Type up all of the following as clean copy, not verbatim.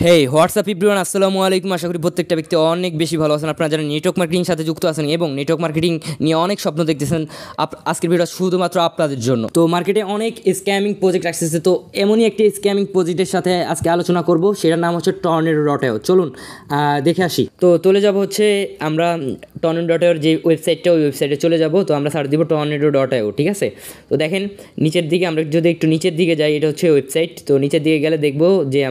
হেই WhatsApp everyone, আসসালামু আলাইকুম। আশা করি প্রত্যেকটা ব্যক্তি অনেক বেশি ভালো আছেন। আপনারা যারা নেটওয়ার্ক মার্কেটিং সাথে যুক্ত আছেন এবং নেটওয়ার্ক মার্কেটিং নিয়ে অনেক স্বপ্ন দেখতেছেন, আজকের ভিডিওটা শুধুমাত্র আপনাদের জন্য। তো মার্কেটে অনেক স্ক্যামিং প্রজেক্ট আসতেছে, তো এমনই একটি স্ক্যামিং প্রজেক্টের সাথে আজকে আলোচনা করব। সেটার নাম হচ্ছে টর্নেডো.io। চলুন দেখে আসি। তো চলে যাব হচ্ছে আমরা টর্নেডো.io যে ওয়েবসাইটটা, ওই ওয়েবসাইটে চলে যাব। তো আমরা সার্চ দিব টর্নেডো.io, ঠিক আছে। তো দেখেন নিচের দিকে, আমরা যদি একটু নিচের দিকে যাই, এটা হচ্ছে ওয়েবসাইট। তো নিচের দিকে গেলে দেখব যে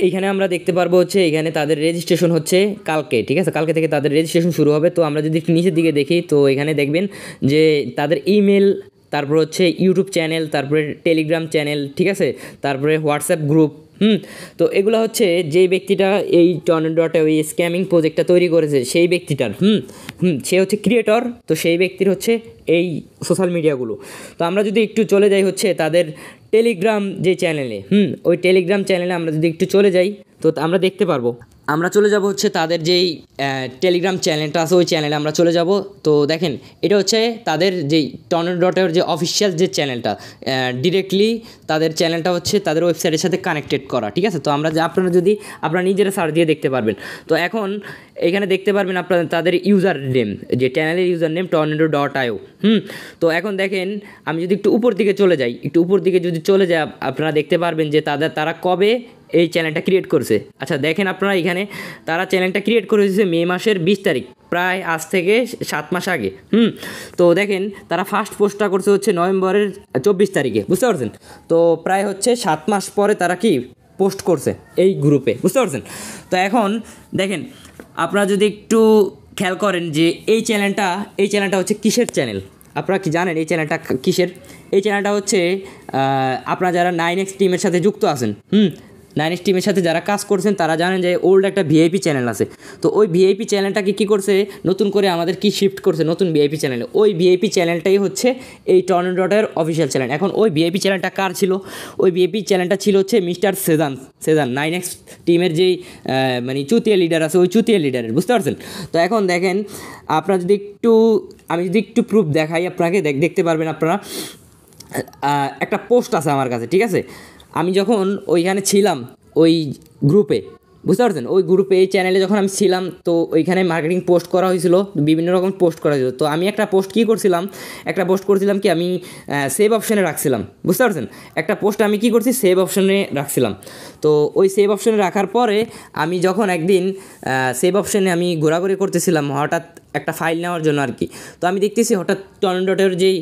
এইখানে আমরা দেখতে পারবো হচ্ছে এখানে তাদের রেজিস্ট্রেশন হচ্ছে কালকে, ঠিক আছে। কালকে থেকে তাদের রেজিস্ট্রেশন শুরু হবে। তো আমরা যদি একটু নিচের দিকে দেখি, তো এখানে দেখবেন যে তাদের ইমেল, তারপর হচ্ছে ইউটিউব চ্যানেল, তারপরে টেলিগ্রাম চ্যানেল, ঠিক আছে, তারপরে হোয়াটসঅ্যাপ গ্রুপ। তো এগুলো হচ্ছে যেই ব্যক্তিটা এই টর্নেডো.io ওই স্ক্যামিং প্রজেক্টটা তৈরি করেছে, সেই ব্যক্তিটার সে হচ্ছে ক্রিয়েটর। তো সেই ব্যক্তির হচ্ছে এই সোশ্যাল মিডিয়াগুলো। তো আমরা যদি একটু চলে যাই হচ্ছে তাদের টেলিগ্রাম যে চ্যানেলে, ওই টেলিগ্রাম চ্যানেলে আমরা যদি একটু চলে যাই, তো আমরা দেখতে পারবো। আমরা চলে যাব হচ্ছে তাদের যেই টেলিগ্রাম চ্যানেলটা আছে, ওই চ্যানেলে আমরা চলে যাব। তো দেখেন এটা হচ্ছে তাদের যেই টর্নেডো.io যে অফিসিয়াল যে চ্যানেলটা, ডিরেক্টলি তাদের চ্যানেলটা হচ্ছে তাদের ওয়েবসাইটের সাথে কানেক্টেড করা, ঠিক আছে। তো আপনারা নিজেরা সার্চ দিয়ে দেখতে পারবেন। তো এখন এখানে দেখতে পারবেন আপনারা তাদের ইউজার নেম, যে চ্যানেলের ইউজার নেম টর্নেডো.io। তো এখন দেখেন আমি যদি একটু উপর দিকে চলে যাই, যদি চলে যায়, আপনারা দেখতে পারবেন যে তারা কবে এই চ্যানেলটা ক্রিয়েট করছে। আচ্ছা দেখেন আপনারা এখানে তারা চ্যানেলটা ক্রিয়েট করেছে মে মাসের 20 তারিখ, প্রায় আজ থেকে 7 মাস আগে। তো দেখেন তারা ফার্স্ট পোস্টটা করছে হচ্ছে নভেম্বরের 24 তারিখে, বুঝতে পারছেন। তো প্রায় হচ্ছে 7 মাস পরে তারা কি পোস্ট করছে এই গ্রুপে, বুঝতে পারছেন। তো এখন দেখেন আপনারা যদি একটু খেয়াল করেন যে এই চ্যানেলটা হচ্ছে কিসের চ্যানেল, আপনারা কি জানেন এই চ্যানেলটা কিসের? এই চ্যানেলটা হচ্ছে আপনারা যারা 9X টিমের সাথে যুক্ত আছেন, 9X টিমের সাথে যারা কাজ করছেন, তারা জানেন যে ওল্ড একটা ভিআইপি চ্যানেল আছে। তো ওই ভিআইপি চ্যানেলটাকে কী করছে, নতুন করে আমাদের কি শিফট করছে নতুন ভিআইপি চ্যানেলে। ওই ভিআইপি চ্যানেলটাই হচ্ছে এই টর্নেডো.io অফিসিয়াল চ্যানেল। এখন ওই ভিআইপি চ্যানেলটা কার ছিল? ওই ভিআইপি চ্যানেলটা ছিল হচ্ছে মিস্টার সেজান 9X টিমের যেই মানে চুতিয়া লিডার আছে, ওই চুতিয়া লিডারের, বুঝতে পারছেন। তো এখন দেখেন আপনারা আমি যদি একটু প্রুফ দেখাই আপনাকে, দেখতে পারবেন আপনারা। একটা পোস্ট আছে আমার কাছে, ঠিক আছে। আমি যখন ওইখানে ছিলাম ওই গ্রুপে, বুঝতে পারছেন, ওই গ্রুপে এই চ্যানেলে যখন আমি ছিলাম, তো ওইখানে মার্কেটিং পোস্ট করা হয়েছিল, বিভিন্ন রকম পোস্ট করা হয়েছিল। তো আমি একটা পোস্ট করছিলাম কি, আমি সেভ অপশানে রাখছিলাম, বুঝতে পারছেন। একটা পোস্ট আমি কি করছি, সেভ অপশানে রাখছিলাম। তো ওই সেভ অপশানে রাখার পরে আমি যখন একদিন সেভ অপশানে আমি ঘোরাঘুরি করতেছিলাম, হঠাৎ একটা ফাইল নেওয়ার জন্য আর কি। তো আমি দেখতেছি হঠাৎ টর্নেডো.ioর যেই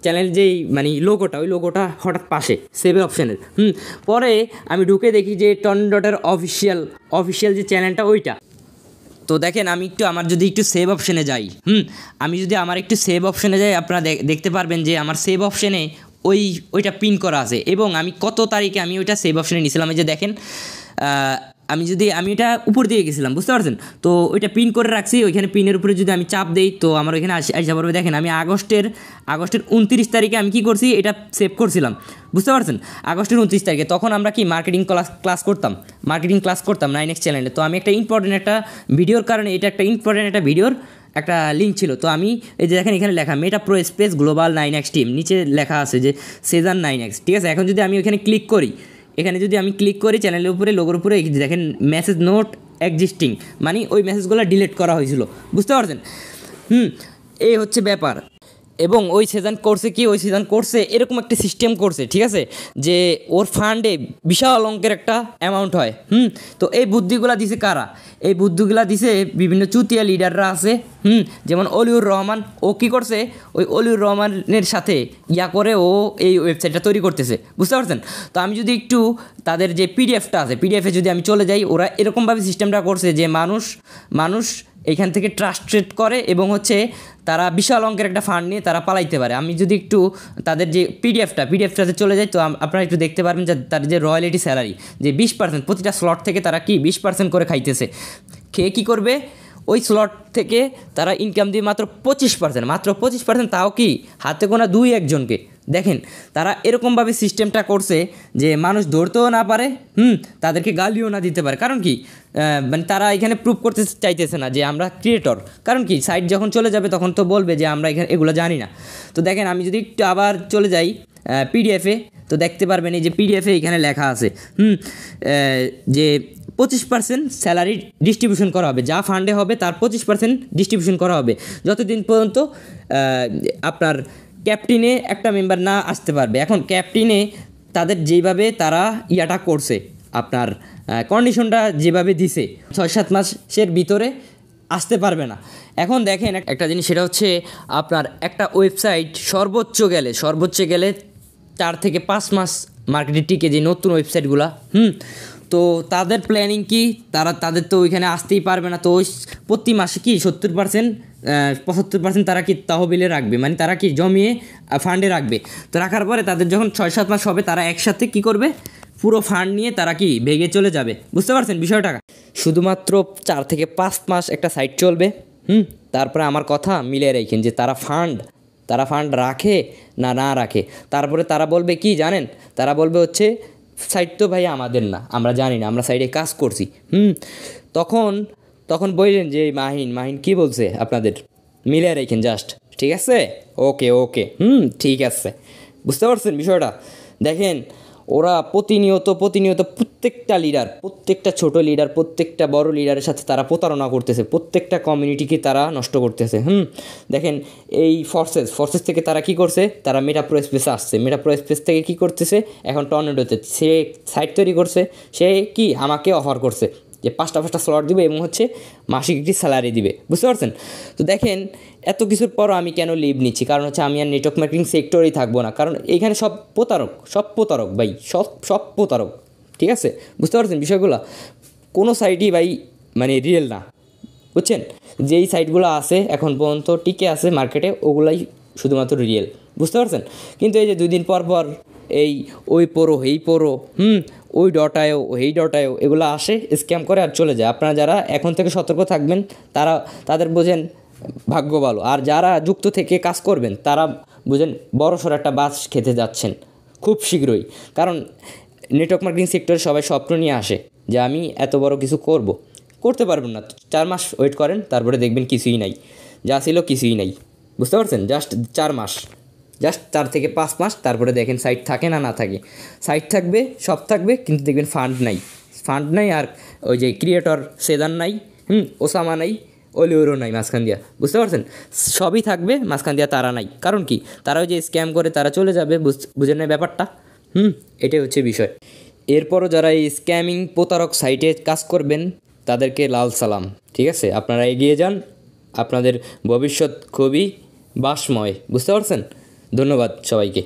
চ্যানেল যেই মানে লোগোটা, ওই লোগোটা হঠাৎ পাশে সেভ অপশানের। পরে আমি ঢুকে দেখি যে টর্নেডো.ioর অফিসিয়াল যে চ্যানেলটা ওইটা। তো দেখেন আমি আমার যদি একটু সেভ অপশানে যাই, আমার একটু সেভ অপশানে যাই, আপনারা দেখতে পারবেন যে আমার সেভ অপশানে ওইটা পিন করা আছে, এবং আমি কত তারিখে আমি ওইটা সেভ অপশানে নিয়েছিলাম। এই যে দেখেন আমি এটা উপর দিয়ে গেছিলাম, বুঝতে পারছেন। তো ওইটা পিন করে রাখছি, ওইখানে পিনের উপরে যদি আমি চাপ দেই, তো আমার ওইখানে আসা পড়বে। দেখেন আমি আগস্টের 29 তারিখে আমি কি করছি, এটা সেভ করছিলাম, বুঝতে পারছেন। আগস্টের 29 তারিখে তখন আমরা কি মার্কেটিং ক্লাস করতাম 9X চ্যানেলে। তো আমি একটা ভিডিওর কারণে, এটা একটা ইম্পর্টেন্ট একটা ভিডিওর একটা লিঙ্ক ছিল। তো আমি এই যে দেখেন এখানে লেখা Meta Pro Space Global 9X team, নিচে লেখা আছে যে সেজান 9X, ঠিক আছে। এখন যদি আমি ওইখানে ক্লিক করি, চ্যানেলের উপরে লোগোর উপরে দেখেন মেসেজ নোট এক্সিস্টিং, মানে ওই মেসেজগুলো ডিলিট করা হয়েছিল, বুঝতে পারছেন। এই হচ্ছে ব্যাপার। এবং ওই সেজান করছে এরকম একটা সিস্টেম করছে, ঠিক আছে, যে ওর ফান্ডে বিশাল অঙ্কের একটা অ্যামাউন্ট হয়। তো এই বুদ্ধিগুলা দিছে কারা? এই বুদ্ধিগুলা দিছে বিভিন্ন চুতিয়া লিডাররা আছে, যেমন অলিউর রহমান। ও কী করছে, ওই অলিউর রহমানের সাথে করে ও এই ওয়েবসাইটটা তৈরি করতেছে, বুঝতে পারছেন। তো আমি যদি একটু তাদের যে পিডিএফটা আছে, পিডিএফে যদি আমি চলে যাই, ওরা এরকমভাবে সিস্টেমটা করছে যে মানুষ এইখান থেকে ট্রাস্টেড করে, এবং হচ্ছে তারা বিশাল অঙ্কের একটা ফান্ড নিয়ে তারা পালাইতে পারে। আমি যদি একটু তাদের যে পিডিএফটাতে চলে যাই, তো আপনারা একটু দেখতে পারবেন যে তার যে রয়্যালিটি স্যালারি, যে 20% প্রতিটা স্লট থেকে তারা কি 20% করে খাইতেছে। খেয়ে কী করবে, ওই স্লট থেকে তারা ইনকাম দিয়ে মাত্র 25%, তাও কি হাতে গোনা 2-1 জনকে। দেখেন তারা এরকমভাবে সিস্টেমটা করছে যে মানুষ ধরতেও না পারে, তাদেরকে গালিও না দিতে পারে। কারণ কি মানে তারা এখানে প্রুভ করতে চাইতেছে না যে আমরা ক্রিয়েটর। কারণ কি সাইট যখন চলে যাবে তখন তো বলবে যে আমরা এখানে এগুলো জানি না। তো দেখেন আমি যদি একটু আবার চলে যাই পিডিএফে, তো দেখতে পারবেন এই যে পিডিএফে এখানে লেখা আছে যে 25% স্যালারি ডিস্ট্রিবিউশন করা হবে, যা ফান্ডে হবে তার 25% ডিস্ট্রিবিউশন করা হবে যতদিন পর্যন্ত আপনার ক্যাপ্টেনে একটা মেম্বার না আসতে পারবে। এখন ক্যাপ্টেনে তাদের যেভাবে তারা ইয়াটা করছে, আপনার কন্ডিশনটা যেভাবে দিছে 6-7 মাসের ভিতরে আসতে পারবে না। এখন দেখেন একটা জিনিস, সেটা হচ্ছে আপনার একটা ওয়েবসাইট সর্বোচ্চ গেলে 4 থেকে 5 মাস মার্কেটে টিকে, যে নতুন ওয়েবসাইটগুলো তো তাদের প্ল্যানিং কি, তাদের তো ওইখানে আসতেই পারবে না। তো ওই প্রতি মাসে কি 70% 75% তারা কি তহবিলে রাখবে, মানে তারা কি জমিয়ে ফান্ডে রাখবে। তো রাখার পরে তাদের যখন 6-7 মাস হবে তারা একসাথে কি করবে, পুরো ফান্ড নিয়ে তারা কি ভেগে চলে যাবে। বুঝতে পারছেন বিষয়টা? শুধুমাত্র 4 থেকে 5 মাস একটা সাইট চলবে। তারপরে আমার কথা মিলিয়ে রাখেন যে তারা ফান্ড রাখে না রাখে। তারপরে তারা বলবে কি জানেন, তারা বলবে হচ্ছে সাইট তো ভাই আমাদের না, আমরা জানি না, আমরা সাইটে কাজ করছি। তখন বললেন যে মাহিন কি বলছে আপনাদের, মিলিয়ে রাখেন জাস্ট। ঠিক আছে, ওকে ঠিক আছে। বুঝতে পারছেন বিষয়টা? দেখেন ওরা প্রতিনিয়ত প্রত্যেকটা ছোট লিডার, প্রত্যেকটা বড় লিডারের সাথে তারা প্রতারণা করতেছে, প্রত্যেকটা কমিউনিটিকে তারা নষ্ট করতেছে। দেখেন এই ফর্সেস থেকে তারা কি করছে, তারা মেটাপ্রো স্পেসে আসছে, মেটাপ্রো স্পেস থেকে কি করতেছে, এখন টর্নেডোতে সে সাইট তৈরি করছে। সে কি আমাকে অফার করছে যে 5টা স্লট দিবে এবং হচ্ছে মাসিক একটি স্যালারি দিবে। বুঝতে পারছেন? তো দেখেন এত কিছুর পরও আমি কেন লিভ নিচ্ছি, কারণ হচ্ছে আমি আর নেটওয়ার্ক মার্কেটিং সেক্টরেই থাকবো না। কারণ এইখানে সব প্রতারক ভাই, সব প্রতারক। ঠিক আছে, বুঝতে পারছেন বিষয়গুলো? কোনো সাইটই ভাই মানে রিয়েল না, বুঝছেন? যেই সাইটগুলো আছে এখন পর্যন্ত টিকে আছে মার্কেটে, ওগুলাই শুধুমাত্র রিয়েল। বুঝতে পারছেন? কিন্তু এই যে 2 দিন পর ওই পড়ো ওই ডটায়ও এগুলো আসে, স্ক্যাম করে আর চলে যায়। আপনারা যারা এখন থেকে সতর্ক থাকবেন তাদের বোঝেন ভাগ্য ভালো, আর যারা যুক্ত থেকে কাজ করবেন তারা বুঝেন বড়সড় একটা বাস খেতে যাচ্ছেন খুব শীঘ্রই। কারণ নেটওয়ার্ক মার্কেটিং সেক্টরে সবাই স্বপ্ন নিয়ে আসে যে আমি এত বড় কিছু করতে পারবেন না। 4 মাস ওয়েট করেন, তারপরে দেখবেন কিছুই নাই, যা ছিল কিছুই নাই। বুঝতে পারছেন? জাস্ট 4 থেকে 5 মাস, তারপরে দেখেন সাইট থাকে না থাকে। সাইট থাকবে, সব থাকবে, কিন্তু দেখবেন ফান্ড নাই। আর ওই যে ক্রিয়েটর সেদান নাই, ওসামা নাই, ওলিওরও নাই মাঝখান দিয়া। বুঝতে পারছেন? সবই থাকবে, মাঝখান দিয়া তারা নাই। কারণ কি, তারা ওই যে স্ক্যাম করে তারা চলে যাবে। বুঝেন না ব্যাপারটা? এটাই হচ্ছে বিষয়। এরপরও যারা এই স্ক্যামিং প্রতারক সাইটে কাজ করবেন তাদেরকে লাল সালাম। ঠিক আছে, আপনারা এগিয়ে যান, আপনাদের ভবিষ্যৎ খুবই বাসময়। বুঝতে পারছেন? ধন্যবাদ সবাইকে।